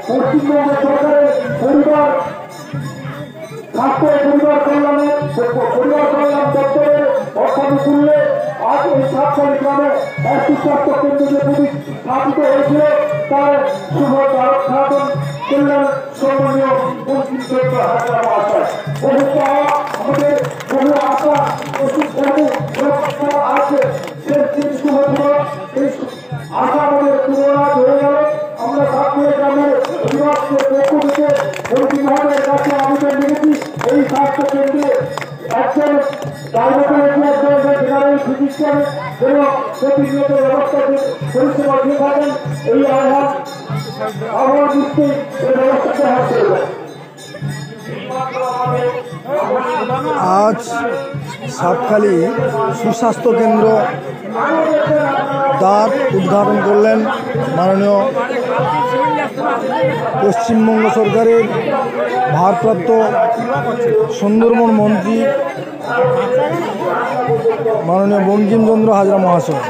পশ্চিমবঙ্গ সরকারের পরিবার পরিবার কল্যাণ দপ্তরের অর্থানুকূল্যে আজ এই সাতখালী গ্রামে একটি স্বাস্থ্য কেন্দ্র যে স্থাপিত হয়েছিল তার শুভ উদ্ঘাটন করলেন সম্মানীয় মন্ত্রী আমাদের বহু আশা আছে আশা আমাদের তুলনা হয়ে গেল। আমরা সাতখালী গ্রামের বিভাগের পক্ষ থেকে মন্ত্রী মহোদয়ের কাছে আবেদন নিয়েছি এই স্বাস্থ্য কেন্দ্রে একজন জেনারেল ফিজিশিয়ান এবং প্রতিনিয়ত ব্যবস্থা পরিষেবা দিয়ে থাকেন। এই আহ্বান আমার নিশ্চয়ই এই ব্যবস্থাকে হাত করবে। আজ সাতখালী সুস্বাস্থ্য কেন্দ্র দ্বার উদ্ঘাটন করলেন মাননীয় পশ্চিমবঙ্গ সরকারের ভারপ্রাপ্ত সুন্দরবন মন্ত্রী মাননীয় বঙ্কিমচন্দ্র হাজরা মহাশয়।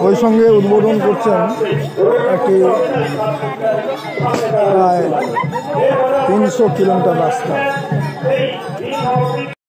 ওই সঙ্গে উদ্বোধন করছেন একটি প্রায় 300 কিলোমিটার রাস্তা।